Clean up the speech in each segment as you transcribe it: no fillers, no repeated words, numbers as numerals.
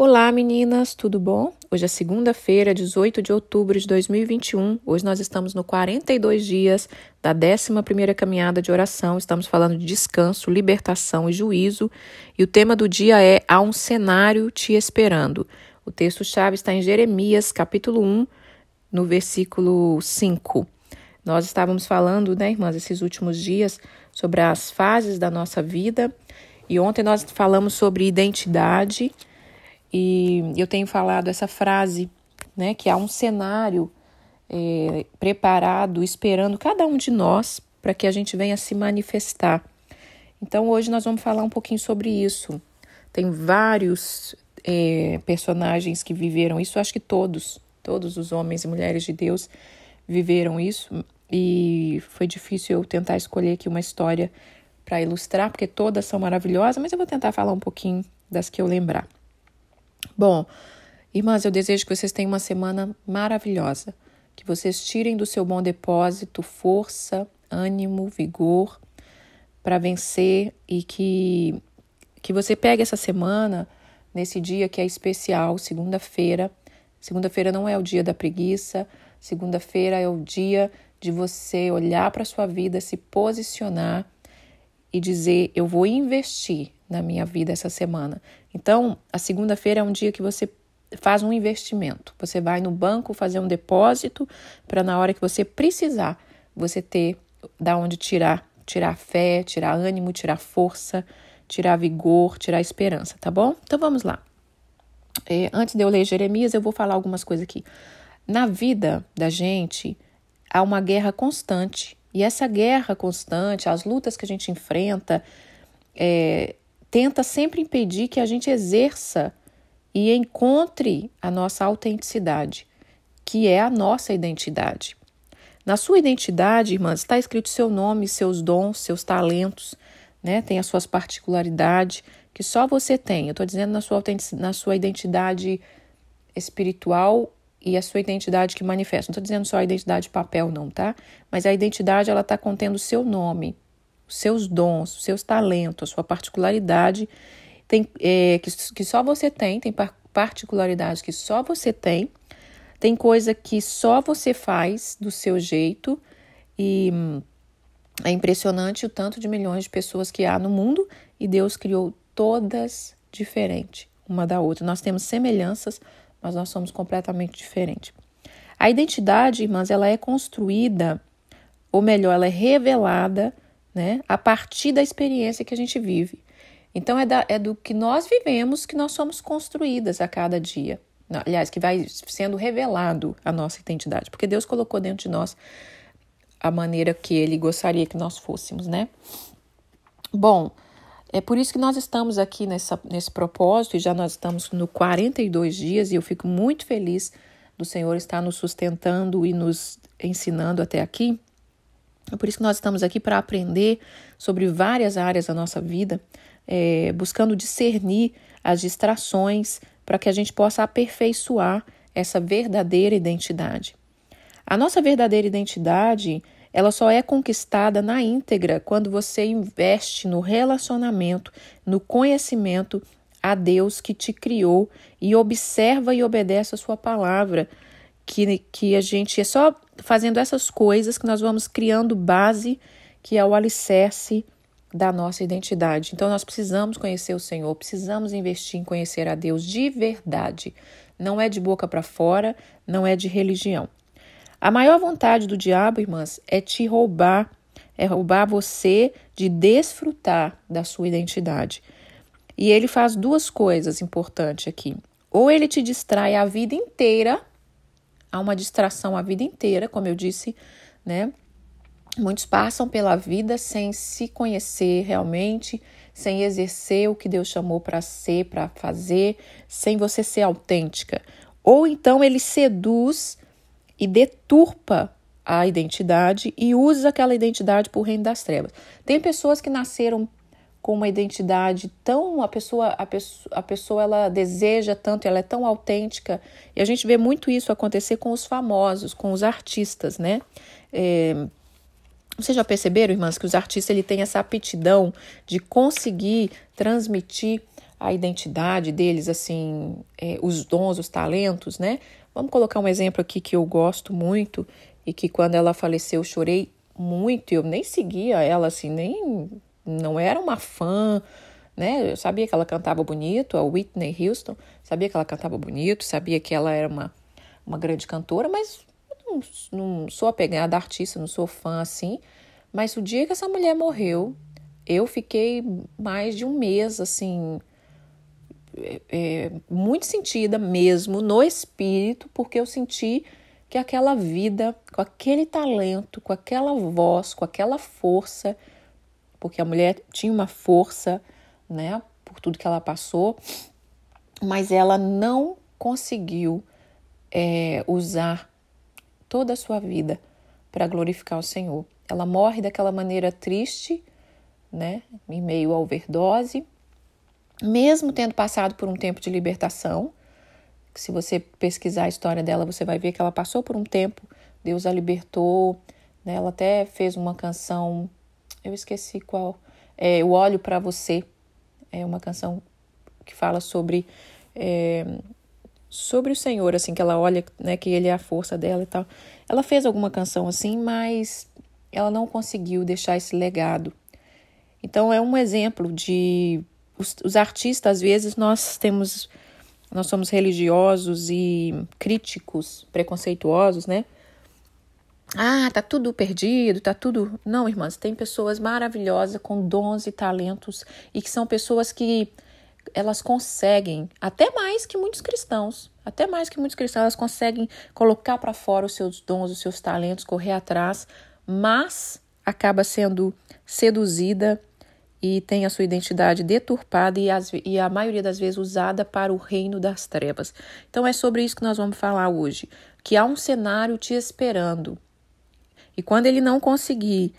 Olá meninas, tudo bom? Hoje é segunda-feira, 18 de outubro de 2021. Hoje nós estamos no 42 dias da 11ª caminhada de oração. Estamos falando de descanso, libertação e juízo. E o tema do dia é Há um cenário te esperando. O texto-chave está em Jeremias, capítulo 1, no versículo 5. Nós estávamos falando, irmãs, esses últimos dias sobre as fases da nossa vida. E ontem nós falamos sobre identidade. E eu tenho falado essa frase, que há um cenário preparado, esperando cada um de nós para que a gente venha se manifestar. Então, hoje nós vamos falar um pouquinho sobre isso. Tem vários personagens que viveram isso, acho que todos os homens e mulheres de Deus viveram isso. E foi difícil eu tentar escolher aqui uma história para ilustrar, porque todas são maravilhosas, mas eu vou tentar falar um pouquinho das que eu lembrar. Bom, irmãs, eu desejo que vocês tenham uma semana maravilhosa, que vocês tirem do seu bom depósito força, ânimo, vigor para vencer e que você pegue essa semana nesse dia que é especial, segunda-feira. Segunda-feira não é o dia da preguiça, segunda-feira é o dia de você olhar para a sua vida, se posicionar e dizer, eu vou investir na minha vida essa semana. Então, a segunda-feira é um dia que você faz um investimento. Você vai no banco fazer um depósito para na hora que você precisar, você ter da onde tirar fé, tirar ânimo, tirar força, tirar vigor, tirar esperança, tá bom? Então, vamos lá. Antes de eu ler Jeremias, eu vou falar algumas coisas aqui. Na vida da gente, há uma guerra constante. E essa guerra constante, as lutas que a gente enfrenta, tenta sempre impedir que a gente exerça e encontre a nossa autenticidade, que é a nossa identidade. Na sua identidade, irmãs, está escrito seu nome, seus dons, seus talentos, tem as suas particularidades, que só você tem. Eu estou dizendo na sua identidade espiritual e a sua identidade que manifesta. Não estou dizendo só a identidade de papel, não, tá? Mas a identidade, ela está contendo o seu nome, os seus dons, os seus talentos, a sua particularidade, que só você tem particularidade que só você tem coisa que só você faz do seu jeito e é impressionante o tanto de milhões de pessoas que há no mundo e Deus criou todas diferentes uma da outra. Nós temos semelhanças, mas nós somos completamente diferentes. A identidade, irmãs, ela é construída, ou melhor, ela é revelada, a partir da experiência que a gente vive. Então, é do que nós vivemos que nós somos construídas a cada dia. Aliás, que vai sendo revelado a nossa identidade, porque Deus colocou dentro de nós a maneira que Ele gostaria que nós fôssemos, Bom, é por isso que nós estamos aqui nesse propósito, e já nós estamos no 42 dias, e eu fico muito feliz do Senhor estar nos sustentando e nos ensinando até aqui. É por isso que nós estamos aqui para aprender sobre várias áreas da nossa vida, buscando discernir as distrações para que a gente possa aperfeiçoar essa verdadeira identidade. A nossa verdadeira identidade, ela só é conquistada na íntegra quando você investe no relacionamento, no conhecimento a Deus que te criou e observa e obedece a sua palavra, que a gente é só fazendo essas coisas que nós vamos criando base, que é o alicerce da nossa identidade. Então, nós precisamos conhecer o Senhor, precisamos investir em conhecer a Deus de verdade. Não é de boca para fora, não é de religião. A maior vontade do diabo, irmãs, é te roubar, é roubar você de desfrutar da sua identidade. E ele faz duas coisas importantes aqui. Ou ele te distrai a vida inteira, há uma distração a vida inteira, como eu disse, Muitos passam pela vida sem se conhecer realmente, sem exercer o que Deus chamou para ser, para fazer, sem você ser autêntica. Ou então ele seduz e deturpa a identidade e usa aquela identidade para o reino das trevas. Tem pessoas que nasceram com uma identidade tão... A pessoa ela deseja tanto, ela é tão autêntica. E a gente vê muito isso acontecer com os famosos, com os artistas, Vocês já perceberam, irmãs, que os artistas têm essa aptidão de conseguir transmitir a identidade deles, assim, os dons, os talentos, né? Vamos colocar um exemplo aqui que eu gosto muito e que quando ela faleceu eu chorei muito. Eu nem seguia ela, assim, não era uma fã, né? Eu sabia que ela cantava bonito, a Whitney Houston, sabia que ela cantava bonito, sabia que ela era uma grande cantora, mas não sou apegada à artista, não sou fã assim. Mas o dia que essa mulher morreu, eu fiquei mais de um mês, assim, muito sentida mesmo no espírito, porque eu senti que aquela vida, com aquele talento, com aquela voz, com aquela força, porque a mulher tinha uma força, né, por tudo que ela passou, mas ela não conseguiu usar toda a sua vida para glorificar o Senhor. Ela morre daquela maneira triste, né, em meio à overdose, mesmo tendo passado por um tempo de libertação. Se você pesquisar a história dela, você vai ver que ela passou por um tempo, Deus a libertou, né? Ela até fez uma canção, eu esqueci qual, Eu Olho para Você, é uma canção que fala sobre o Senhor, assim, que ela olha, né, que Ele é a força dela e tal. Ela fez alguma canção assim, mas ela não conseguiu deixar esse legado. Então é um exemplo de os artistas, às vezes nós somos religiosos e críticos, preconceituosos, né? Tá tudo perdido, tá tudo... Não, irmãs, tem pessoas maravilhosas com dons e talentos e que são pessoas que elas conseguem, até mais que muitos cristãos, elas conseguem colocar para fora os seus dons, os seus talentos, correr atrás, mas acaba sendo seduzida e tem a sua identidade deturpada e a maioria das vezes usada para o reino das trevas. Então é sobre isso que nós vamos falar hoje, que há um cenário te esperando. E quando ele não conseguir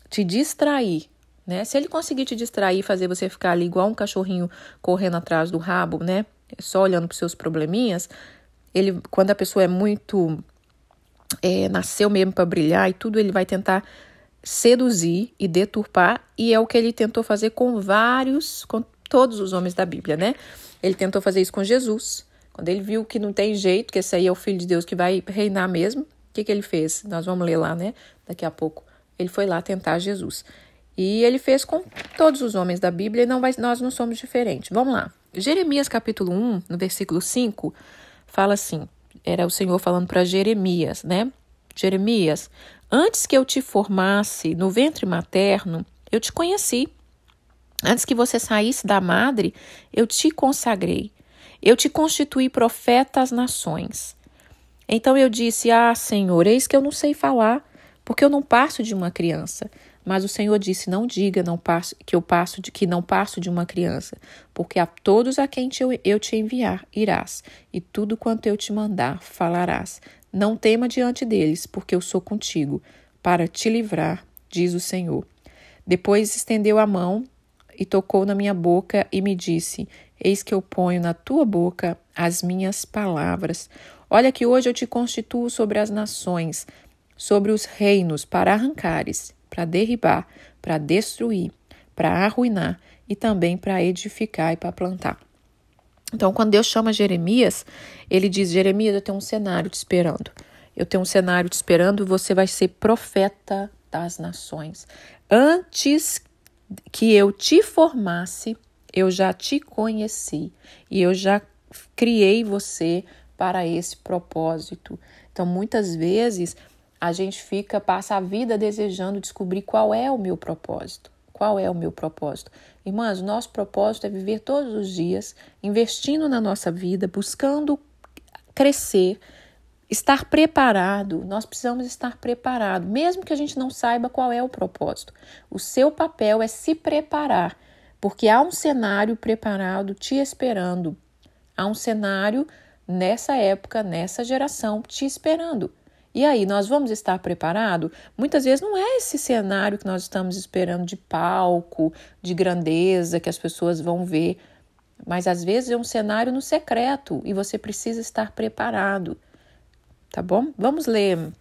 te distrair, né? Se ele conseguir te distrair, fazer você ficar ali igual um cachorrinho correndo atrás do rabo, né? Só olhando para os seus probleminhas, quando a pessoa é muito... nasceu mesmo para brilhar e tudo, ele vai tentar seduzir e deturpar, e é o que ele tentou fazer com todos os homens da Bíblia, né? Ele tentou fazer isso com Jesus. Quando ele viu que não tem jeito, que esse aí é o Filho de Deus que vai reinar mesmo, o que ele fez? Nós vamos ler lá, né? Daqui a pouco. Ele foi lá tentar Jesus. E ele fez com todos os homens da Bíblia e nós não somos diferentes. Vamos lá. Jeremias capítulo 1, no versículo 5, fala assim, era o Senhor falando para Jeremias, né? Jeremias, antes que eu te formasse no ventre materno, eu te conheci. Antes que você saísse da madre, eu te consagrei. Eu te constituí profeta às nações. Então eu disse, Senhor, eis que eu não sei falar, porque eu não passo de uma criança. Mas o Senhor disse, não diga que não passo de uma criança, porque a todos a quem eu te enviar irás, e tudo quanto eu te mandar falarás. Não tema diante deles, porque eu sou contigo, para te livrar, diz o Senhor. Depois estendeu a mão e tocou na minha boca e me disse, eis que eu ponho na tua boca as minhas palavras. Olha que hoje eu te constituo sobre as nações, sobre os reinos, para arrancares, para derribar, para destruir, para arruinar e também para edificar e para plantar. Então, quando Deus chama Jeremias, ele diz, Jeremias, eu tenho um cenário te esperando. Eu tenho um cenário te esperando e você vai ser profeta das nações. Antes que eu te formasse, eu já te conheci e eu já criei você para esse propósito. Então, muitas vezes, a gente passa a vida desejando descobrir qual é o meu propósito. Qual é o meu propósito? Irmãs, o nosso propósito é viver todos os dias, investindo na nossa vida, buscando crescer, estar preparado. Nós precisamos estar preparados, mesmo que a gente não saiba qual é o propósito. O seu papel é se preparar, porque há um cenário preparado te esperando. Há um cenário nessa época, nessa geração, te esperando. E aí, nós vamos estar preparados? Muitas vezes não é esse cenário que nós estamos esperando de palco, de grandeza, que as pessoas vão ver. Mas às vezes é um cenário no secreto e você precisa estar preparado. Tá bom? Vamos ler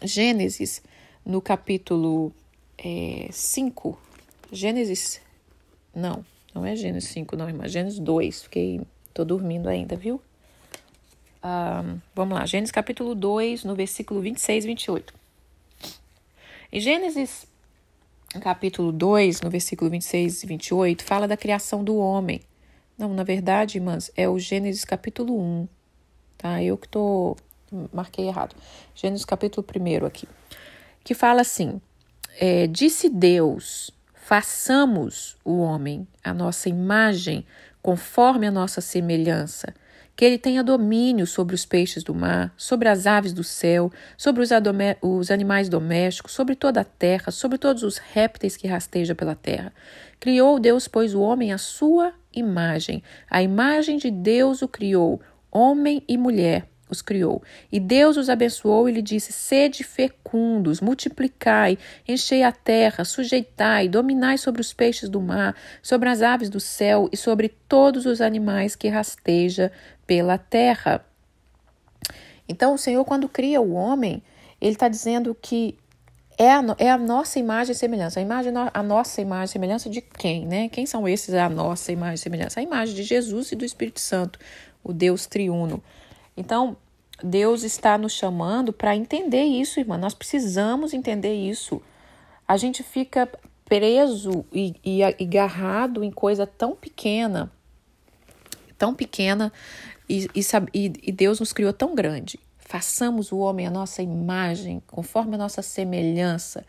Gênesis no capítulo 5. Não é Gênesis 5, não, irmã. Gênesis 2. Tô dormindo ainda, viu? Vamos lá. Gênesis capítulo 2, no versículo 26 e 28. Em Gênesis capítulo 2, no versículo 26 e 28, fala da criação do homem. Não, na verdade, irmãs, é o Gênesis capítulo 1. Tá? Marquei errado. Gênesis capítulo 1 aqui. Que fala assim, disse Deus, façamos o homem, a nossa imagem, conforme a nossa semelhança, que ele tenha domínio sobre os peixes do mar, sobre as aves do céu, sobre os animais domésticos, sobre toda a terra, sobre todos os répteis que rastejam pela terra. Criou Deus, pois, o homem à sua imagem. A imagem de Deus o criou, homem e mulher os criou. E Deus os abençoou e lhe disse, sede fecundos, multiplicai, enchei a terra, sujeitai, dominai sobre os peixes do mar, sobre as aves do céu e sobre todos os animais que rasteja pela terra. Então, o Senhor, quando cria o homem, ele está dizendo que é a nossa imagem e semelhança. A nossa imagem e semelhança de quem, né? Quem são esses a nossa imagem e semelhança? A imagem de Jesus e do Espírito Santo, o Deus triuno. Então, Deus está nos chamando para entender isso, irmã. Nós precisamos entender isso. A gente fica preso e agarrado em coisa tão pequena, e Deus nos criou tão grande. Façamos o homem a nossa imagem, conforme a nossa semelhança.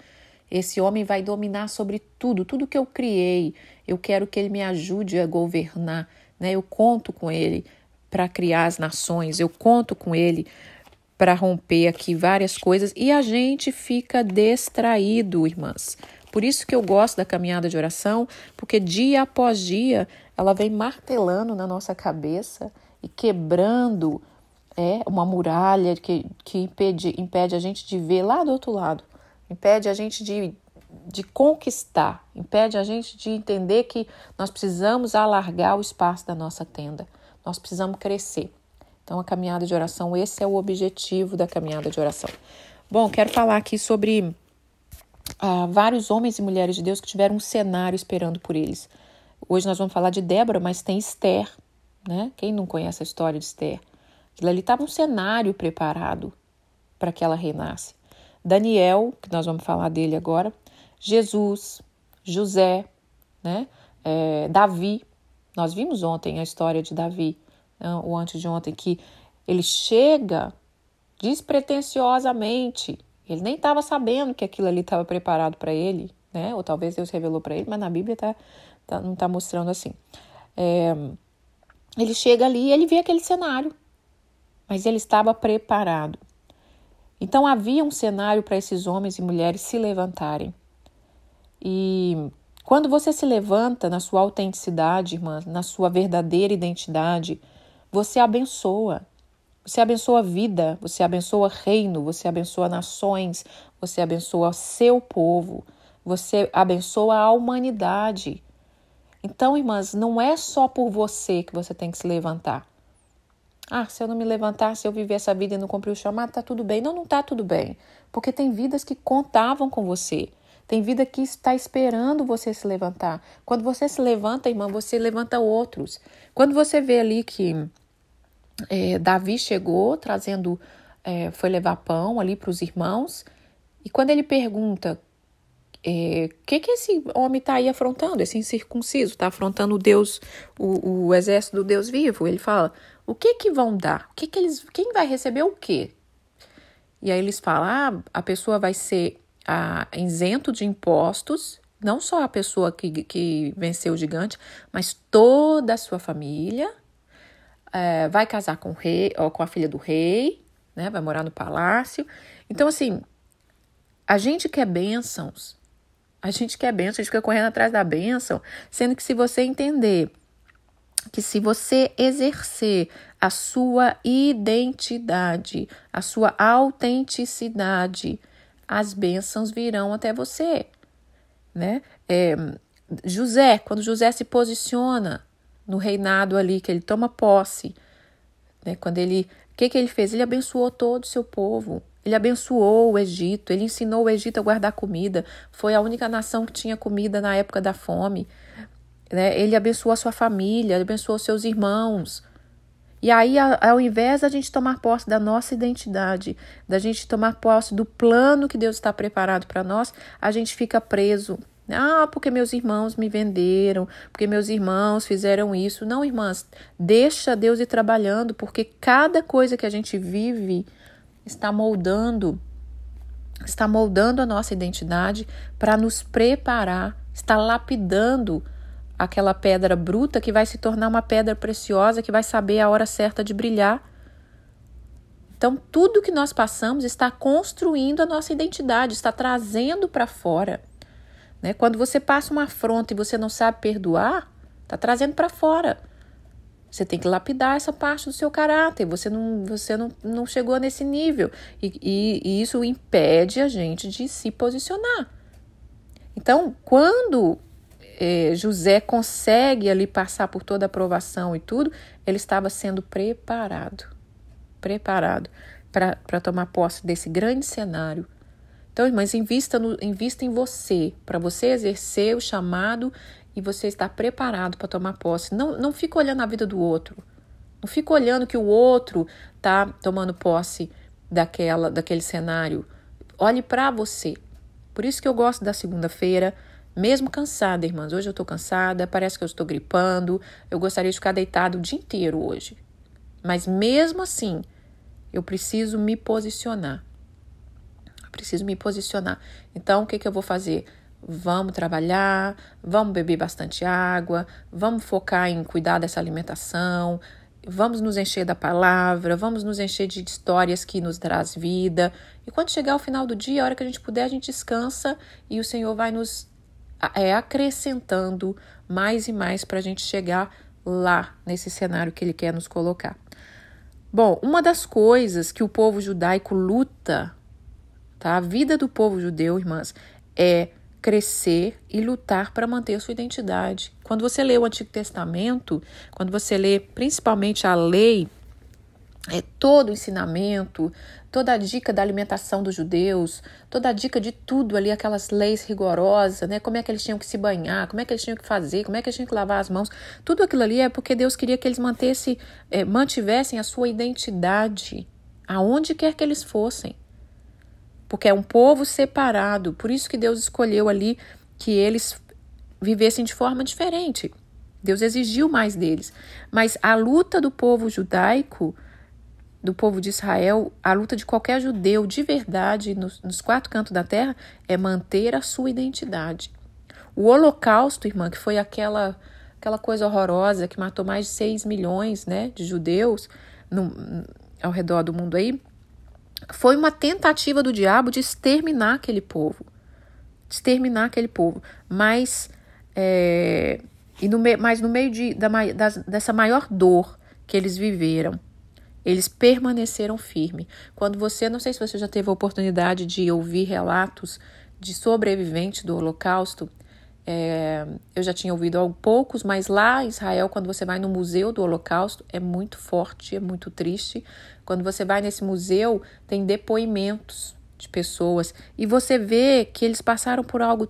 Esse homem vai dominar sobre tudo que eu criei. Eu quero que ele me ajude a governar, né? Eu conto com ele para criar as nações, eu conto com ele para romper aqui várias coisas e a gente fica distraído, irmãs. Por isso que eu gosto da caminhada de oração, porque dia após dia ela vem martelando na nossa cabeça e quebrando uma muralha que impede a gente de ver lá do outro lado, impede a gente de conquistar, impede a gente de entender que nós precisamos alargar o espaço da nossa tenda. Nós precisamos crescer. Então, a caminhada de oração, esse é o objetivo da caminhada de oração. Bom, quero falar aqui sobre vários homens e mulheres de Deus que tiveram um cenário esperando por eles. Hoje nós vamos falar de Débora, mas tem Esther, né? Quem não conhece a história de Esther? Aquilo ali estava um cenário preparado para que ela reinasse. Daniel, que nós vamos falar dele agora, Jesus, José, né? Davi. Nós vimos ontem a história de Davi, ou antes de ontem, que ele chega despretensiosamente. Ele nem estava sabendo que aquilo ali estava preparado para ele, né? Ou talvez Deus revelou para ele, mas na Bíblia não está mostrando assim. Ele chega ali e ele vê aquele cenário, mas ele estava preparado. Então havia um cenário para esses homens e mulheres se levantarem. E quando você se levanta na sua autenticidade, irmã, na sua verdadeira identidade, você abençoa. Você abençoa a vida, você abençoa reino, você abençoa nações, você abençoa seu povo, você abençoa a humanidade. Então, irmãs, não é só por você que você tem que se levantar. Se eu não me levantar, se eu viver essa vida e não cumprir o chamado, tá tudo bem. Não tá tudo bem, porque tem vidas que contavam com você. Tem vida que está esperando você se levantar. Quando você se levanta, irmã, você levanta outros. Quando você vê ali que Davi chegou trazendo, foi levar pão ali para os irmãos, e quando ele pergunta o que esse homem está aí afrontando, esse incircunciso, está afrontando o Deus, o exército do Deus vivo, ele fala, o que vão dar? Quem vai receber o quê? E aí eles falam, a pessoa vai ser isento de impostos, não só a pessoa que venceu o gigante, mas toda a sua família, vai casar com o rei, ou com a filha do rei, né? Vai morar no palácio. Então, assim, a gente quer bênçãos, a gente fica correndo atrás da bênção, sendo que se você entender que se você exercer a sua identidade, a sua autenticidade, as bênçãos virão até você, né? José, quando José se posiciona no reinado ali, que ele toma posse, né? Quando o que ele fez? Ele abençoou todo o seu povo, ele abençoou o Egito, ele ensinou o Egito a guardar comida, foi a única nação que tinha comida na época da fome. né? Ele abençoou a sua família, abençoou os seus irmãos. E aí, ao invés da gente tomar posse da nossa identidade, da gente tomar posse do plano que Deus está preparado para nós, a gente fica preso. Porque meus irmãos me venderam, porque meus irmãos fizeram isso. Não, irmãs, deixa Deus ir trabalhando, porque cada coisa que a gente vive está moldando a nossa identidade para nos preparar, está lapidando aquela pedra bruta que vai se tornar uma pedra preciosa, que vai saber a hora certa de brilhar. Então, tudo que nós passamos está construindo a nossa identidade, está trazendo para fora. Né? Quando você passa uma afronta e você não sabe perdoar, está trazendo para fora. Você tem que lapidar essa parte do seu caráter. Você não chegou nesse nível. E isso impede a gente de se posicionar. Então, quando José consegue ali passar por toda a aprovação e tudo, ele estava sendo preparado para tomar posse desse grande cenário. Então, irmãs, invista em você, para você exercer o chamado e você estar preparado para tomar posse. Não fica olhando a vida do outro. Não fica olhando que o outro está tomando posse daquele cenário. Olhe para você. Por isso que eu gosto da segunda-feira, mesmo cansada, irmãs. Hoje eu estou cansada, parece que eu estou gripando. Eu gostaria de ficar deitada o dia inteiro hoje. Mas mesmo assim, eu preciso me posicionar. Então, o que eu vou fazer? Vamos trabalhar, vamos beber bastante água, vamos focar em cuidar dessa alimentação, vamos nos encher da palavra, vamos nos encher de histórias que nos traz vida. E quando chegar ao final do dia, a hora que a gente puder, a gente descansa e o Senhor vai nos acrescentando mais e mais para a gente chegar lá nesse cenário que Ele quer nos colocar. Bom, uma das coisas que o povo judaico luta, tá? A vida do povo judeu, irmãs, é crescer e lutar para manter a sua identidade. Quando você lê o Antigo Testamento, quando você lê principalmente a lei, todo o ensinamento, toda a dica da alimentação dos judeus, toda a dica de tudo ali, aquelas leis rigorosas, né? Como é que eles tinham que se banhar, como é que eles tinham que fazer, como é que eles tinham que lavar as mãos. Tudo aquilo ali é porque Deus queria que eles mantivessem a sua identidade, aonde quer que eles fossem. Porque é um povo separado, por isso que Deus escolheu ali que eles vivessem de forma diferente. Deus exigiu mais deles. Mas a luta do povo judaico, do povo de Israel, a luta de qualquer judeu de verdade nos quatro cantos da terra é manter a sua identidade. O Holocausto, irmã, que foi aquela coisa horrorosa que matou mais de 6 milhões, né, de judeus ao redor do mundo aí, foi uma tentativa do diabo de exterminar aquele povo. Mas no meio dessa maior dor que eles viveram, eles permaneceram firmes. Não sei se você já teve a oportunidade de ouvir relatos de sobreviventes do Holocausto. Eu já tinha ouvido poucos, mas lá em Israel, quando você vai no Museu do Holocausto, é muito forte, é muito triste. Quando você vai nesse museu, tem depoimentos de pessoas e você vê que eles passaram por algo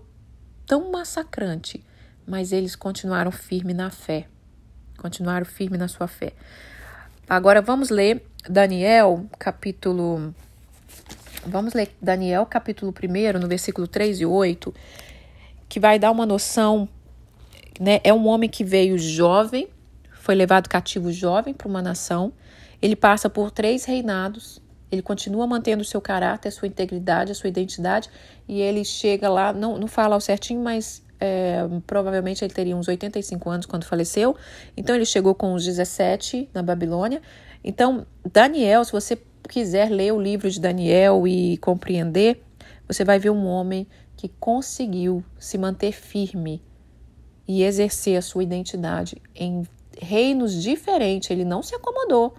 tão massacrante, mas eles continuaram firmes na fé, continuaram firmes na sua fé. Agora vamos ler Daniel capítulo 1, no versículo 3 e 8, que vai dar uma noção, né? É um homem que veio jovem, foi levado cativo jovem para uma nação. Ele passa por 3 reinados, ele continua mantendo o seu caráter, a sua integridade, a sua identidade, e ele chega lá, não fala ao certinho, mas provavelmente ele teria uns 85 anos quando faleceu. Então ele chegou com uns 17 na Babilônia. Então Daniel, se você quiser ler o livro de Daniel e compreender, você vai ver um homem que conseguiu se manter firme e exercer a sua identidade em reinos diferentes. Ele não se acomodou.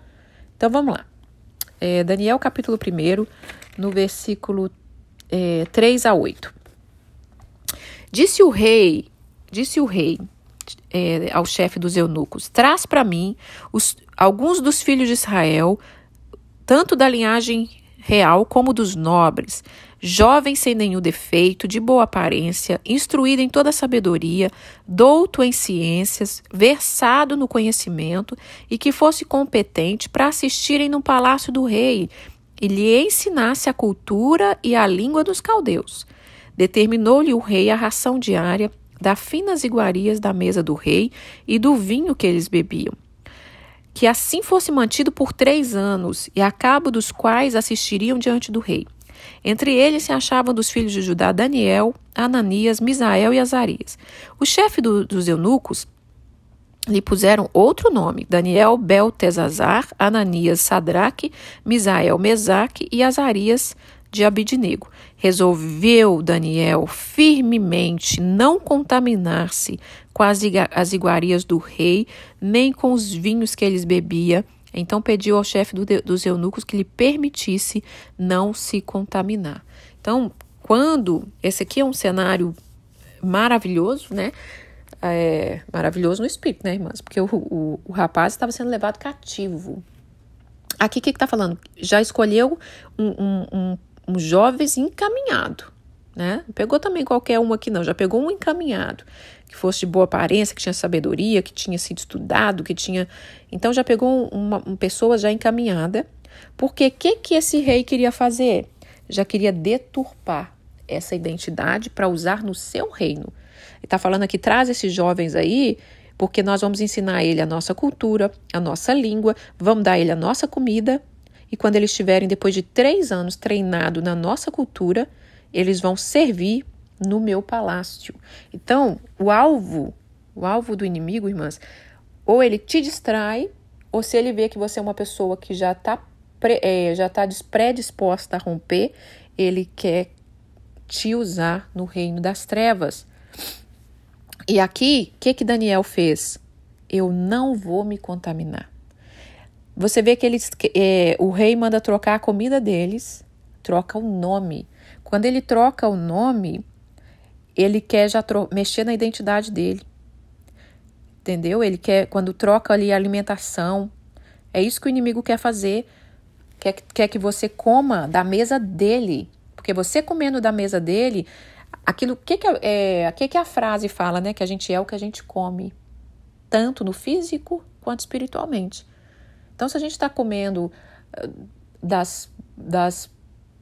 Então vamos lá. Daniel capítulo 1, no versículo 3 a 8. Disse o rei ao chefe dos eunucos: traz para mim alguns dos filhos de Israel, tanto da linhagem real como dos nobres, jovem sem nenhum defeito, de boa aparência, instruído em toda sabedoria, douto em ciências, versado no conhecimento e que fosse competente para assistirem no palácio do rei e lhe ensinasse a cultura e a língua dos caldeus. Determinou-lhe o rei a ração diária das finas iguarias da mesa do rei e do vinho que eles bebiam, que assim fosse mantido por 3 anos, e a cabo dos quais assistiriam diante do rei. Entre eles se achavam dos filhos de Judá Daniel, Ananias, Misael e Azarias. O chefe dos eunucos lhe puseram outro nome: Daniel, Beltesazar, Ananias, Sadraque, Misael, Mesaque e Azarias de Abidnego. Resolveu Daniel firmemente não contaminar-se com as iguarias do rei, nem com os vinhos que eles bebia. Então pediu ao chefe dos eunucos que lhe permitisse não se contaminar. Então, esse aqui é um cenário maravilhoso, né? Maravilhoso no espírito, né, irmãs? Porque o rapaz estava sendo levado cativo. Aqui o que está falando? Já escolheu um jovem encaminhado, né? Não pegou também qualquer um aqui, não. Já pegou um encaminhado, que fosse de boa aparência, que tinha sabedoria, que tinha sido estudado, que tinha... Então, já pegou uma pessoa já encaminhada. Porque o que esse rei queria fazer? Já queria deturpar essa identidade para usar no seu reino. Ele está falando aqui, traz esses jovens aí, porque nós vamos ensinar ele a nossa cultura, a nossa língua, vamos dar ele a nossa comida, e quando eles estiverem, depois de 3 anos treinado na nossa cultura, eles vão servir no meu palácio. Então, o alvo do inimigo, irmãs, ou ele te distrai, ou se ele vê que você é uma pessoa que já está predisposta a romper, ele quer te usar no reino das trevas. E aqui, o que Daniel fez? Eu não vou me contaminar. Você vê que o rei manda trocar a comida deles, troca o nome. Quando ele troca o nome, ele quer já mexer na identidade dele. Entendeu? Ele quer, quando troca ali a alimentação, é isso que o inimigo quer fazer. Quer que você coma da mesa dele. Porque você comendo da mesa dele, aquilo que a frase fala, né? Que a gente é o que a gente come, tanto no físico quanto espiritualmente. Então, se a gente está comendo das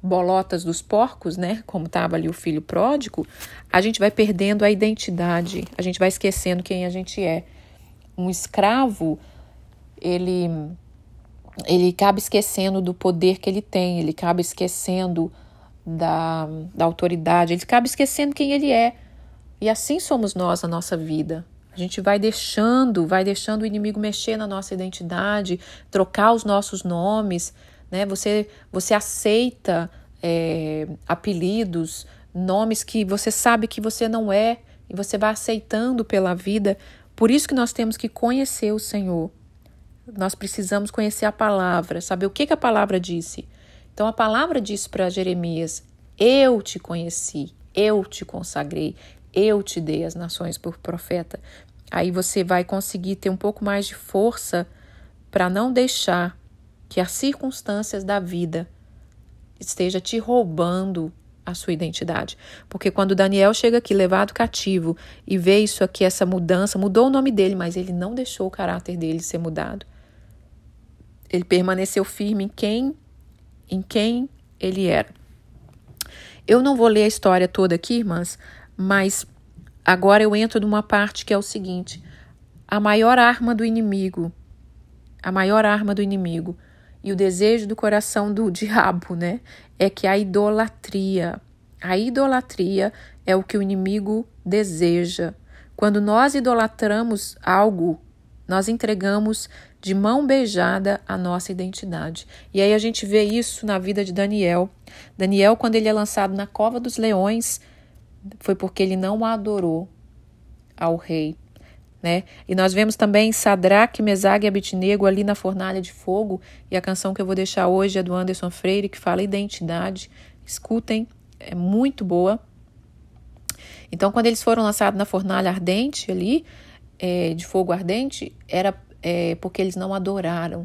bolotas dos porcos, né? Como estava ali o filho pródigo, a gente vai perdendo a identidade, a gente vai esquecendo quem a gente é. Um escravo, ele acaba esquecendo do poder que ele tem, ele acaba esquecendo da autoridade, ele acaba esquecendo quem ele é. E assim somos nós na nossa vida. A gente vai deixando o inimigo mexer na nossa identidade, trocar os nossos nomes, né? Você aceita apelidos, nomes que você sabe que você não é, e você vai aceitando pela vida. Por isso que nós temos que conhecer o Senhor. Nós precisamos conhecer a palavra, saber o que a palavra disse. Então a palavra disse para Jeremias: eu te conheci, eu te consagrei, eu te dei as nações por profeta. Aí você vai conseguir ter um pouco mais de força para não deixar que as circunstâncias da vida esteja te roubando a sua identidade. Porque quando Daniel chega aqui levado cativo e vê isso aqui, essa mudança, mudou o nome dele, mas ele não deixou o caráter dele ser mudado. Ele permaneceu firme em quem ele era. Eu não vou ler a história toda aqui, irmãs, mas agora eu entro numa parte que é o seguinte: a maior arma do inimigo e o desejo do coração do diabo, né, é que a idolatria é o que o inimigo deseja. Quando nós idolatramos algo, nós entregamos de mão beijada a nossa identidade. E aí a gente vê isso na vida de Daniel. Daniel, quando ele é lançado na cova dos leões, foi porque ele não adorou ao rei, né? E nós vemos também Sadraque, Mesaque e Abidnego ali na fornalha de fogo. E a canção que eu vou deixar hoje é do Anderson Freire, que fala identidade. Escutem, é muito boa. Então, quando eles foram lançados na fornalha ardente ali, de fogo ardente, era porque eles não adoraram.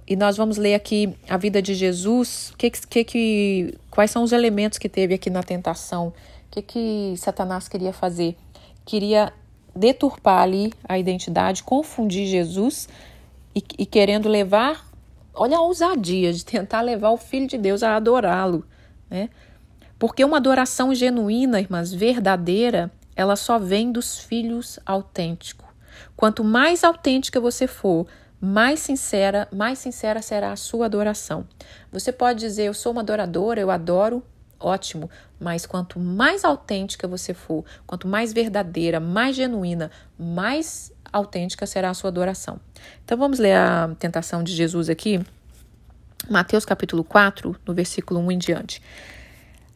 E nós vamos ler aqui a vida de Jesus, quais são os elementos que teve aqui na tentação, o que Satanás queria fazer. Queria deturpar ali a identidade, confundir Jesus e querendo levar, olha a ousadia de tentar levar o Filho de Deus a adorá-lo, né? Porque uma adoração genuína, irmãs, verdadeira, ela só vem dos filhos autênticos. Quanto mais autêntica você for, mais sincera será a sua adoração. Você pode dizer, eu sou uma adoradora, eu adoro, ótimo, mas quanto mais autêntica você for, quanto mais verdadeira, mais genuína, mais autêntica será a sua adoração. Então vamos ler a tentação de Jesus aqui, Mateus capítulo 4, no versículo 1 em diante.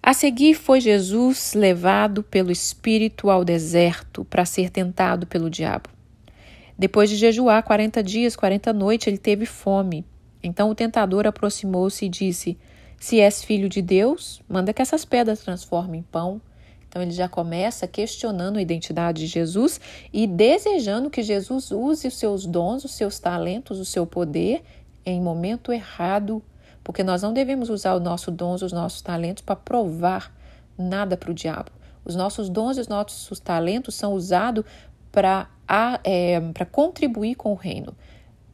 A seguir foi Jesus levado pelo Espírito ao deserto para ser tentado pelo diabo. Depois de jejuar 40 dias, 40 noites, ele teve fome. Então o tentador aproximou-se e disse, se és filho de Deus, manda que essas pedras transformem em pão. Então ele já começa questionando a identidade de Jesus e desejando que Jesus use os seus dons, os seus talentos, o seu poder em momento errado, porque nós não devemos usar os nossos dons, os nossos talentos para provar nada para o diabo. Os nossos dons e os nossos talentos são usados para contribuir com o reino,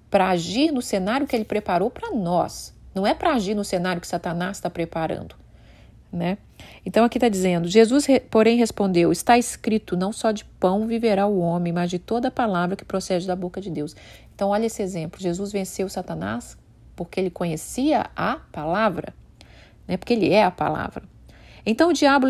para agir no cenário que ele preparou para nós. Não é para agir no cenário que Satanás está preparando, né? Então aqui está dizendo, Jesus, porém, respondeu, está escrito, não só de pão viverá o homem, mas de toda palavra que procede da boca de Deus. Então olha esse exemplo, Jesus venceu Satanás porque ele conhecia a palavra, né? Porque ele é a palavra. Então o diabo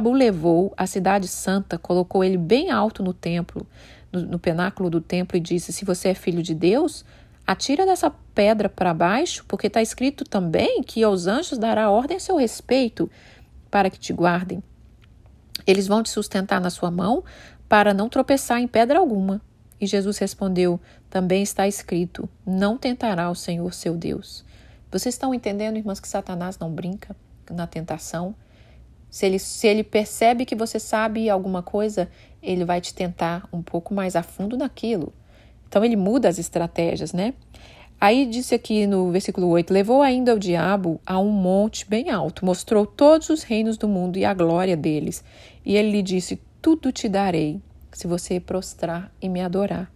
o levou à cidade santa, colocou ele bem alto no templo, no pináculo do templo e disse, se você é filho de Deus, atira dessa pedra para baixo, porque está escrito também que aos anjos dará ordem a seu respeito para que te guardem. Eles vão te sustentar na sua mão para não tropeçar em pedra alguma. E Jesus respondeu, também está escrito, não tentará o Senhor seu Deus. Vocês estão entendendo, irmãs, que Satanás não brinca na tentação? Se ele percebe que você sabe alguma coisa, ele vai te tentar um pouco mais a fundo naquilo. Então ele muda as estratégias, né? Aí disse aqui no versículo 8, levou ainda o diabo a um monte bem alto, mostrou todos os reinos do mundo e a glória deles. E ele lhe disse, tudo te darei, se você prostrar e me adorar.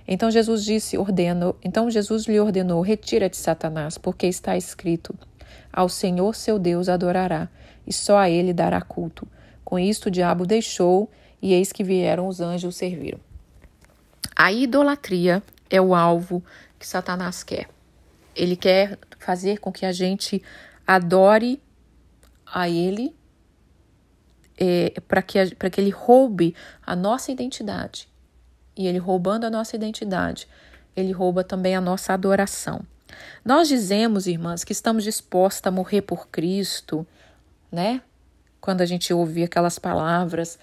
Então Jesus lhe ordenou, retira-te, Satanás, porque está escrito, ao Senhor seu Deus adorará, e só a ele dará culto. Com isto o diabo deixou, e eis que vieram os anjos o serviram. A idolatria é o alvo que Satanás quer. Ele quer fazer com que a gente adore a ele, para que ele roube a nossa identidade. E ele roubando a nossa identidade, ele rouba também a nossa adoração. Nós dizemos, irmãs, que estamos dispostas a morrer por Cristo, né? Quando a gente ouve aquelas palavras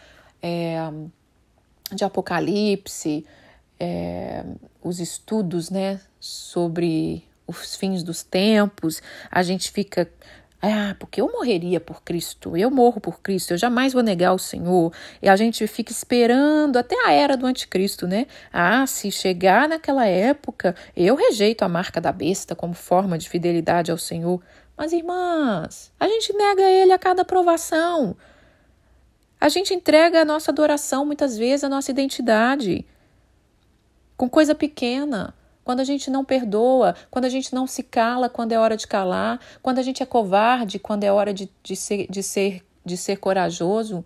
de Apocalipse, os estudos, né, sobre os fins dos tempos, a gente fica, porque eu morreria por Cristo, eu morro por Cristo, eu jamais vou negar o Senhor, e a gente fica esperando até a era do anticristo, né? Se chegar naquela época, eu rejeito a marca da besta como forma de fidelidade ao Senhor. Mas, irmãs, a gente nega ele a cada provação. A gente entrega a nossa adoração, muitas vezes, a nossa identidade, com coisa pequena. Quando a gente não perdoa, quando a gente não se cala quando é hora de calar, quando a gente é covarde quando é hora de ser corajoso,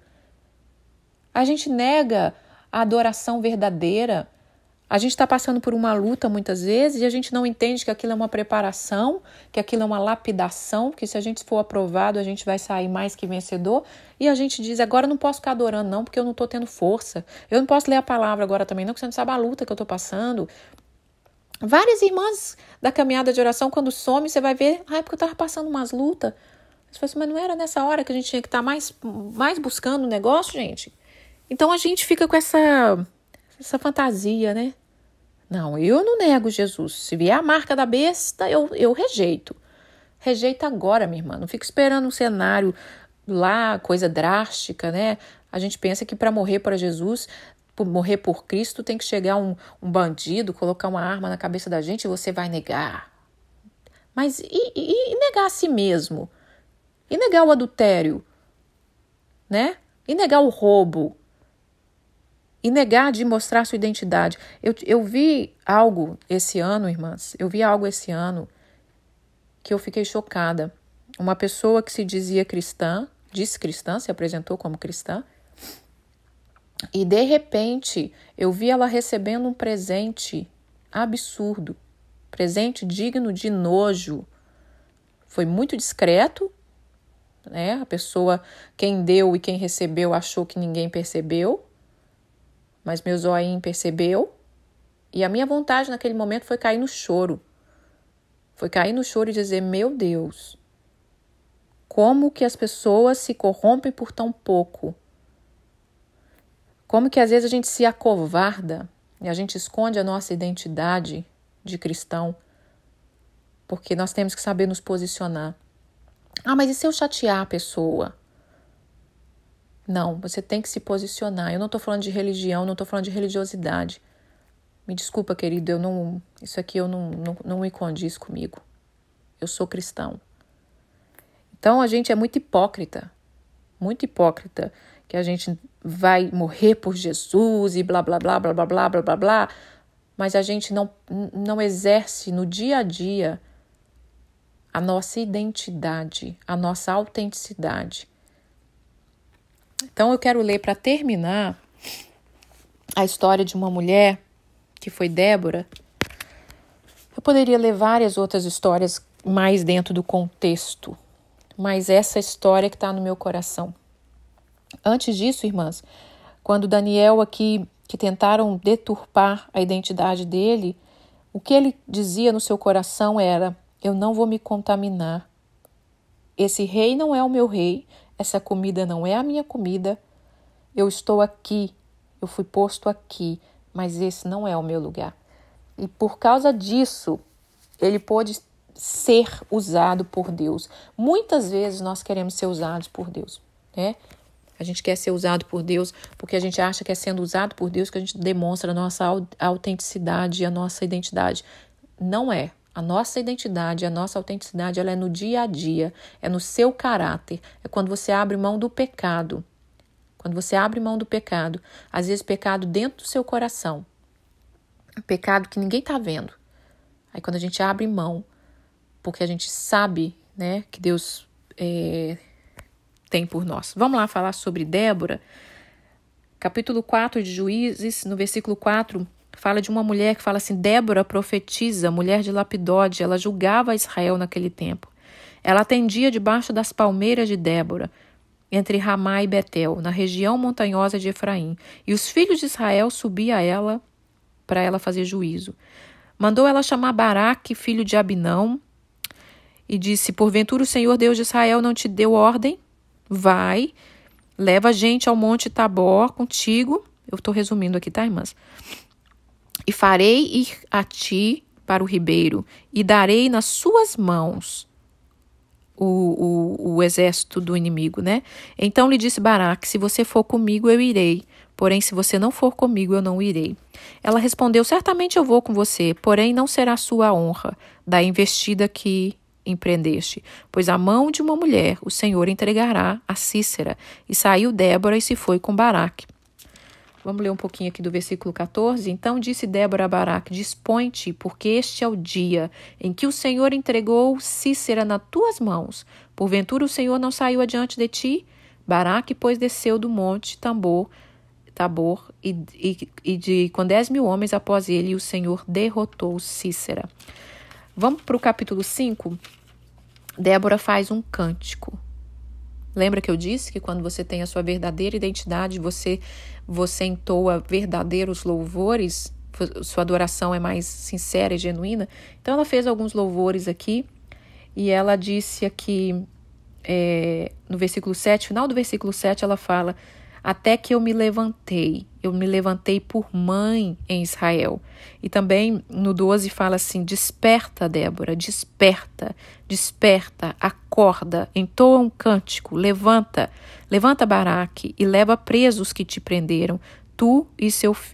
a gente nega a adoração verdadeira. A gente está passando por uma luta muitas vezes e a gente não entende que aquilo é uma preparação, que aquilo é uma lapidação, que se a gente for aprovado a gente vai sair mais que vencedor. E a gente diz, agora eu não posso ficar adorando não, porque eu não estou tendo força. Eu não posso ler a palavra agora também não, porque você não sabe a luta que eu estou passando. Várias irmãs da caminhada de oração, quando some, você vai ver, porque eu estava passando umas lutas. Você fala assim, mas não era nessa hora que a gente tinha que estar mais buscando o negócio, gente? Então a gente fica com essa fantasia, né? Não, eu não nego Jesus. Se vier a marca da besta, eu rejeito. Rejeita agora, minha irmã. Não fica esperando um cenário lá, coisa drástica, né? A gente pensa que para morrer para Jesus morrer por Cristo, tem que chegar um bandido, colocar uma arma na cabeça da gente e você vai negar. Mas e negar a si mesmo? E negar o adultério? Né? E negar o roubo? E negar de mostrar sua identidade? Eu vi algo esse ano, irmãs, que eu fiquei chocada. Uma pessoa que se dizia cristã, disse cristã, se apresentou como cristã, e de repente eu vi ela recebendo um presente absurdo, presente digno de nojo. Foi muito discreto, né? A pessoa, quem deu e quem recebeu, achou que ninguém percebeu, mas meu zoinho percebeu, e a minha vontade naquele momento foi cair no choro. Foi cair no choro e dizer, meu Deus, como que as pessoas se corrompem por tão pouco? Como que às vezes a gente se acovarda e a gente esconde a nossa identidade de cristão, porque nós temos que saber nos posicionar. Ah, mas e se eu chatear a pessoa? Não, você tem que se posicionar. Eu não estou falando de religião, não estou falando de religiosidade. Me desculpa, querido, isso aqui eu não me condiz comigo. Eu sou cristão. Então a gente é muito hipócrita, que a gente vai morrer por Jesus e blá, blá, blá, blá, blá, blá, blá, blá, blá, mas a gente não exerce no dia a dia a nossa identidade, a nossa autenticidade. Então eu quero ler para terminar a história de uma mulher que foi Débora. Eu poderia ler várias outras histórias mais dentro do contexto, mas essa história que está no meu coração. Antes disso, irmãs, quando Daniel aqui, que tentaram deturpar a identidade dele, o que ele dizia no seu coração era, eu não vou me contaminar. Esse rei não é o meu rei, essa comida não é a minha comida, eu estou aqui, eu fui posto aqui, mas esse não é o meu lugar. E por causa disso, ele pôde ser usado por Deus. Muitas vezes nós queremos ser usados por Deus, né? A gente quer ser usado por Deus porque a gente acha que é sendo usado por Deus que a gente demonstra a nossa autenticidade e a nossa identidade. Não é. A nossa identidade, a nossa autenticidade, ela é no dia a dia, é no seu caráter, é quando você abre mão do pecado. Quando você abre mão do pecado, às vezes pecado dentro do seu coração, pecado que ninguém está vendo. Aí quando a gente abre mão, porque a gente sabe, né, que Deus tem por nós. Vamos lá falar sobre Débora. Capítulo 4 de Juízes, no versículo 4, fala de uma mulher que fala assim, Débora profetiza, mulher de Lapidode, ela julgava Israel naquele tempo. Ela atendia debaixo das palmeiras de Débora, entre Ramá e Betel, na região montanhosa de Efraim. E os filhos de Israel subiam a ela para ela fazer juízo. Mandou ela chamar Baraque, filho de Abinão, e disse, porventura o Senhor Deus de Israel não te deu ordem? Vai, leva a gente ao monte Tabor contigo. Eu estou resumindo aqui, tá, irmãs? E farei ir a ti para o ribeiro, e darei nas suas mãos o exército do inimigo, né? Então lhe disse Baraque, se você for comigo, eu irei. Porém, se você não for comigo, eu não irei. Ela respondeu, certamente eu vou com você, porém não será sua honra da investida que empreendeste, pois a mão de uma mulher o Senhor entregará a Cícera. E saiu Débora e se foi com Baraque. Vamos ler um pouquinho aqui do versículo 14. Então disse Débora a Baraque, dispõe-te, porque este é o dia em que o Senhor entregou Cícera nas tuas mãos. Porventura o Senhor não saiu adiante de ti? Baraque, pois, desceu do monte Tabor e com 10.000 homens após ele, o Senhor derrotou Cícera. Vamos para o capítulo 5. Débora faz um cântico. Lembra que eu disse que quando você tem a sua verdadeira identidade, você entoa verdadeiros louvores, sua adoração é mais sincera e genuína? Então ela fez alguns louvores aqui e ela disse aqui no versículo 7, final do versículo 7, ela fala, até que eu me levantei por mãe em Israel. E também no 12 fala assim, desperta, Débora, desperta, acorda, entoa um cântico, levanta Baraque e leva presos que te prenderam, tu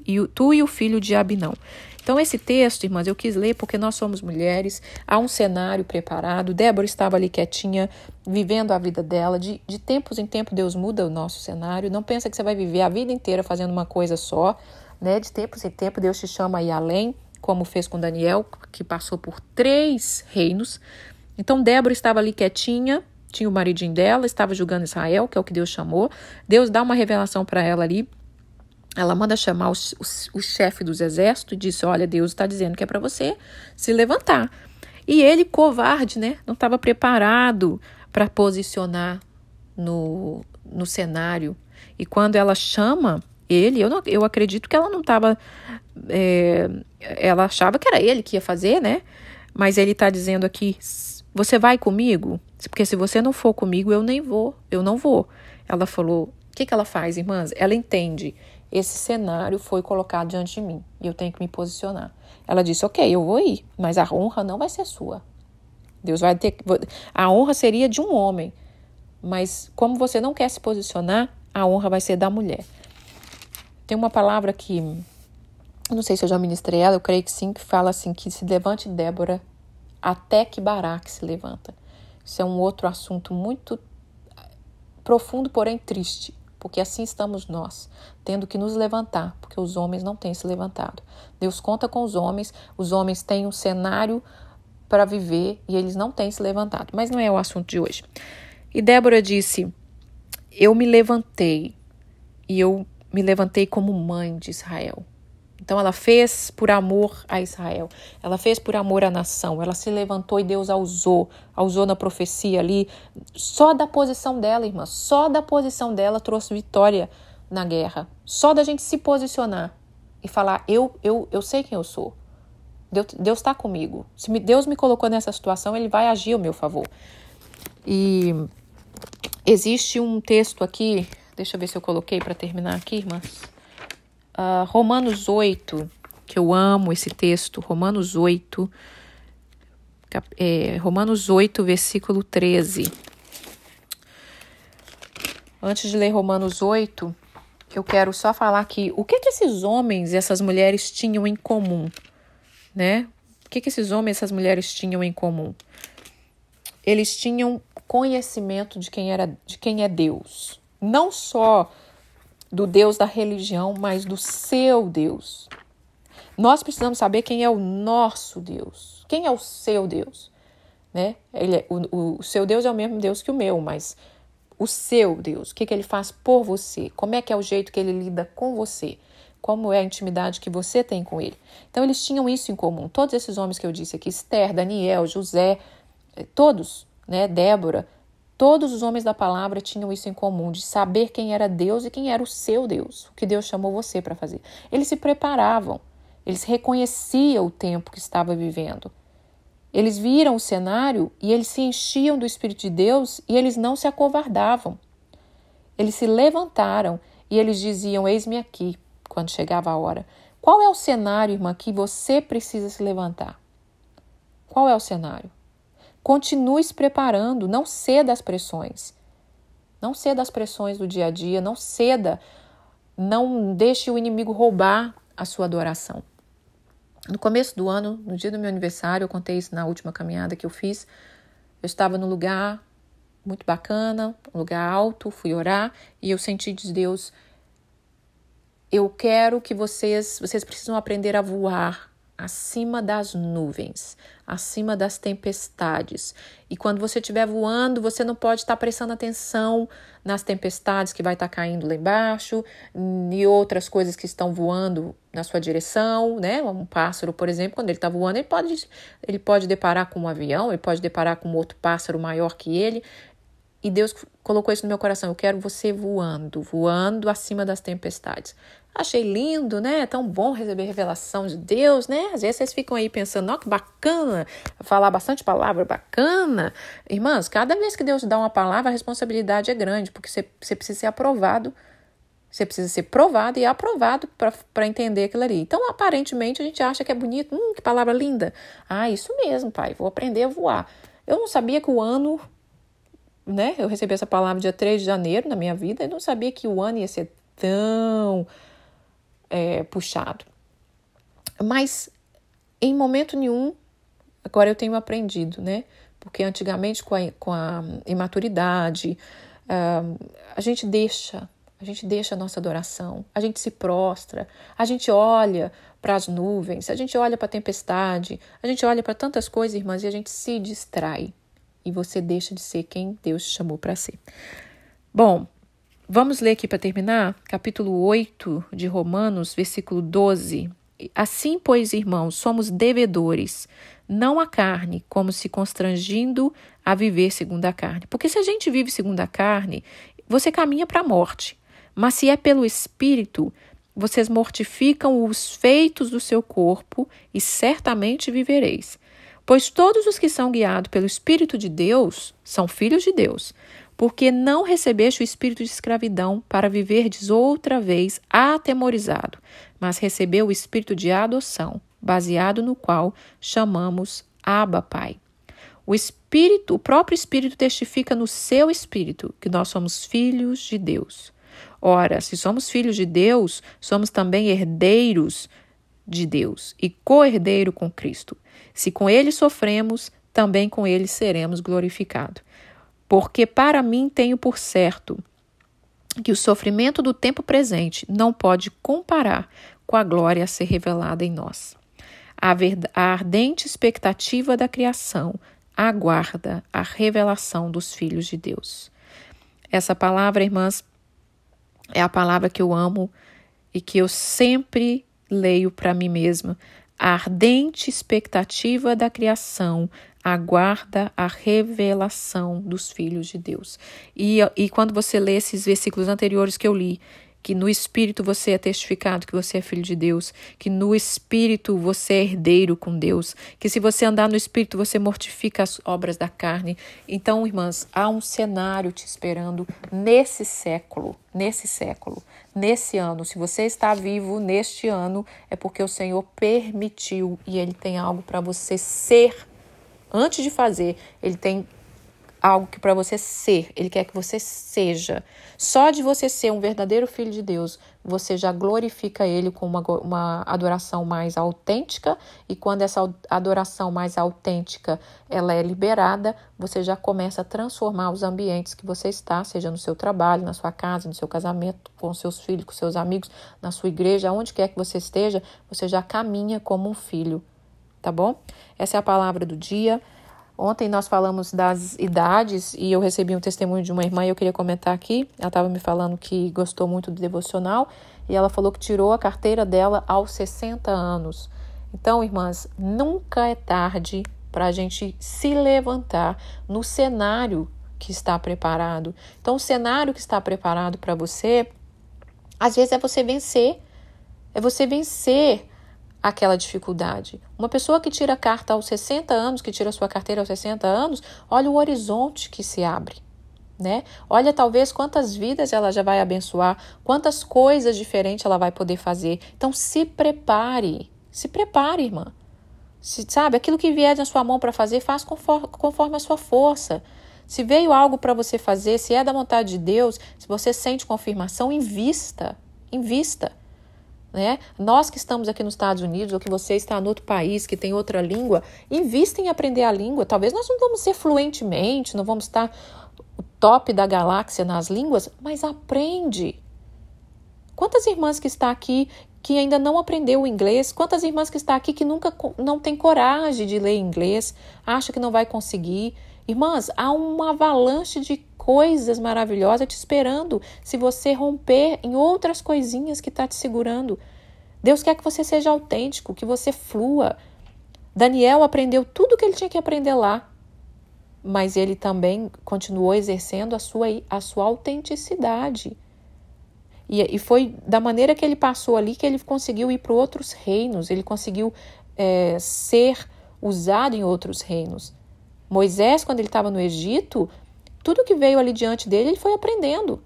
e o filho de Abinão. Então, esse texto, irmãs, eu quis ler porque nós somos mulheres, há um cenário preparado, Débora estava ali quietinha, vivendo a vida dela, de tempos em tempos Deus muda o nosso cenário, não pensa que você vai viver a vida inteira fazendo uma coisa só, né? De tempos em tempos Deus te chama a ir além, como fez com Daniel, que passou por 3 reinos. Então, Débora estava ali quietinha, tinha o maridinho dela, estava julgando Israel, que é o que Deus chamou, Deus dá uma revelação para ela ali. Ela manda chamar o chefe dos exércitos e disse, olha, Deus está dizendo que é para você se levantar. E ele, covarde, né, não estava preparado para posicionar no cenário. E quando ela chama ele, eu acredito que ela não estava... ela achava que era ele que ia fazer, né? Mas ele está dizendo aqui, você vai comigo? Porque se você não for comigo, eu não vou. Ela falou, o que ela faz, irmãs? Ela entende. Esse cenário foi colocado diante de mim e eu tenho que me posicionar. Ela disse, ok, eu vou ir, mas a honra não vai ser sua. Deus vai ter... A honra seria de um homem, mas como você não quer se posicionar, a honra vai ser da mulher. Tem uma palavra que, eu não sei se eu já ministrei ela, eu creio que sim, que fala assim, que se levante Débora até que Baraque se levanta. Isso é um outro assunto muito profundo, porém triste. Porque assim estamos nós, tendo que nos levantar, porque os homens não têm se levantado. Deus conta com os homens têm um cenário para viver e eles não têm se levantado. Mas não é o assunto de hoje. E Débora disse, eu me levantei, e eu me levantei como mãe de Israel. Então ela fez por amor a Israel, ela fez por amor à nação, ela se levantou e Deus a usou na profecia ali, só da posição dela, irmã, só da posição dela trouxe vitória na guerra, só da gente se posicionar e falar, eu sei quem eu sou, Deus está comigo, se Deus me colocou nessa situação, Ele vai agir ao meu favor. E existe um texto aqui, deixa eu ver se eu coloquei para terminar aqui, irmãs. Romanos 8, que eu amo esse texto, Romanos 8, versículo 13. Antes de ler Romanos 8, eu quero só falar aqui, o que esses homens e essas mulheres tinham em comum, né? O que esses homens e essas mulheres tinham em comum? Eles tinham conhecimento de quem é Deus, não só do Deus da religião, mas do seu Deus. Nós precisamos saber quem é o nosso Deus. Quem é o seu Deus? Né? O seu Deus é o mesmo Deus que o meu, mas o seu Deus, o que Ele faz por você? Como é que é o jeito que Ele lida com você? Como é a intimidade que você tem com Ele? Então, eles tinham isso em comum. Todos esses homens que eu disse aqui, Esther, Daniel, José, todos, né? Débora, todos os homens da palavra tinham isso em comum, de saber quem era Deus e quem era o seu Deus, o que Deus chamou você para fazer. Eles se preparavam, eles reconheciam o tempo que estava vivendo. Eles viram o cenário e eles se enchiam do Espírito de Deus e eles não se acovardavam. Eles se levantaram e eles diziam, eis-me aqui, quando chegava a hora. Qual é o cenário, irmã, que você precisa se levantar? Qual é o cenário? Continue se preparando, não ceda às pressões. Não ceda às pressões do dia a dia, não ceda, não deixe o inimigo roubar a sua adoração. No começo do ano, no dia do meu aniversário, eu contei isso na última caminhada que eu fiz, eu estava num lugar muito bacana, um lugar alto, fui orar e eu senti de Deus, eu quero que vocês precisam aprender a voar acima das nuvens, acima das tempestades. E quando você estiver voando, você não pode estar prestando atenção nas tempestades que vai estar caindo lá embaixo e outras coisas que estão voando na sua direção, né? Um pássaro, por exemplo, quando ele está voando, ele pode deparar com um avião, ele pode deparar com outro pássaro maior que ele. E Deus colocou isso no meu coração. Eu quero você voando acima das tempestades. Achei lindo, né? É tão bom receber revelação de Deus, né? Às vezes vocês ficam aí pensando, ó, que bacana, falar bastante palavra bacana. Irmãs, cada vez que Deus dá uma palavra, a responsabilidade é grande, porque você precisa ser aprovado. Você precisa ser provado e aprovado para entender aquilo ali. Então, aparentemente, a gente acha que é bonito. Que palavra linda. Ah, isso mesmo, pai, vou aprender a voar. Eu não sabia que o ano... né? Eu recebi essa palavra dia 3 de janeiro na minha vida e não sabia que o ano ia ser tão puxado. Mas em momento nenhum, agora eu tenho aprendido, né? Porque antigamente com a imaturidade, a gente deixa a nossa adoração, a gente se prostra, a gente olha para as nuvens, a gente olha para a tempestade, a gente olha para tantas coisas, irmãs, e a gente se distrai. E você deixa de ser quem Deus te chamou para ser. Bom, vamos ler aqui para terminar, capítulo 8 de Romanos, versículo 12. Assim, pois, irmãos, somos devedores, não à carne, como se constrangindo a viver segundo a carne. Porque se a gente vive segundo a carne, você caminha para a morte. Mas se é pelo Espírito, vocês mortificam os feitos do seu corpo e certamente vivereis. Pois todos os que são guiados pelo Espírito de Deus são filhos de Deus. Porque não recebeste o espírito de escravidão para viverdes outra vez atemorizado, mas recebeu o espírito de adoção, baseado no qual chamamos Abba, Pai. O próprio Espírito testifica no seu espírito que nós somos filhos de Deus. Ora, se somos filhos de Deus, somos também herdeiros de Deus e co-herdeiro com Cristo. Se com ele sofremos, também com ele seremos glorificados. Porque para mim tenho por certo que o sofrimento do tempo presente não pode comparar com a glória a ser revelada em nós. A ardente expectativa da criação aguarda a revelação dos filhos de Deus. Essa palavra, irmãs, é a palavra que eu amo e que eu sempre leio para mim mesma. A ardente expectativa da criação aguarda a revelação dos filhos de Deus. E quando você lê esses versículos anteriores que eu li, que no Espírito você é testificado que você é filho de Deus, que no Espírito você é herdeiro com Deus, que se você andar no Espírito você mortifica as obras da carne. Então, irmãs, há um cenário te esperando nesse século, nesse ano. Se você está vivo neste ano, é porque o Senhor permitiu e Ele tem algo para você ser. Antes de fazer, Ele tem algo que para você ser, Ele quer que você seja. Só de você ser um verdadeiro filho de Deus, você já glorifica Ele com uma adoração mais autêntica, e quando essa adoração mais autêntica ela é liberada, você já começa a transformar os ambientes que você está, seja no seu trabalho, na sua casa, no seu casamento, com seus filhos, com seus amigos, na sua igreja, onde quer que você esteja, você já caminha como um filho, tá bom? Essa é a palavra do dia. Ontem nós falamos das idades e eu recebi um testemunho de uma irmã e eu queria comentar aqui. Ela estava me falando que gostou muito do devocional e ela falou que tirou a carteira dela aos 60 anos. Então, irmãs, nunca é tarde para a gente se levantar no cenário que está preparado. Então, o cenário que está preparado para você, às vezes é você vencer. É você vencer aquela dificuldade. Uma pessoa que tira a carta aos 60 anos, que tira a sua carteira aos 60 anos, olha o horizonte que se abre, né? Olha talvez quantas vidas ela já vai abençoar, quantas coisas diferentes ela vai poder fazer. Então se prepare, irmã. Sabe, aquilo que vier na sua mão para fazer, faz conforme a sua força. Se veio algo para você fazer, se é da vontade de Deus, se você sente confirmação, invista. Né? Nós que estamos aqui nos Estados Unidos, ou que você está em outro país, que tem outra língua, invista em aprender a língua. Talvez nós não vamos ser fluentemente, não vamos estar o top da galáxia nas línguas, mas aprende. Quantas irmãs que estão aqui que ainda não aprendeu o inglês? Quantas irmãs que estão aqui que não tem coragem de ler inglês, acha que não vai conseguir? Irmãs, há uma avalanche de coisas maravilhosas te esperando se você romper em outras coisinhas que está te segurando. Deus quer que você seja autêntico, que você flua. Daniel aprendeu tudo o que ele tinha que aprender lá, mas ele também continuou exercendo a sua autenticidade. E foi da maneira que ele passou ali que ele conseguiu ir para outros reinos, ele conseguiu ser usado em outros reinos. Moisés, quando ele estava no Egito, tudo que veio ali diante dele, ele foi aprendendo.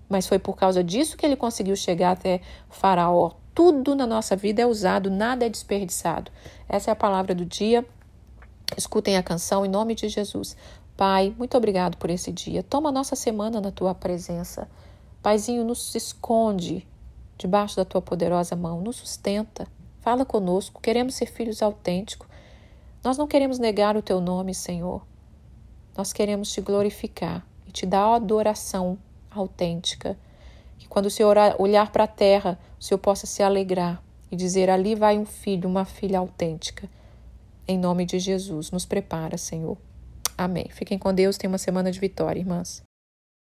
Mas foi por causa disso que ele conseguiu chegar até Faraó. Tudo na nossa vida é usado, nada é desperdiçado. Essa é a palavra do dia. Escutem a canção em nome de Jesus. Pai, muito obrigado por esse dia. Toma a nossa semana na tua presença. Paizinho, nos esconde debaixo da tua poderosa mão. Nos sustenta, fala conosco, queremos ser filhos autênticos. Nós não queremos negar o teu nome, Senhor. Nós queremos te glorificar e te dar a adoração autêntica. Que quando o Senhor olhar para a terra, o Senhor possa se alegrar e dizer, ali vai um filho, uma filha autêntica. Em nome de Jesus, nos prepara, Senhor. Amém. Fiquem com Deus, tenham uma semana de vitória, irmãs.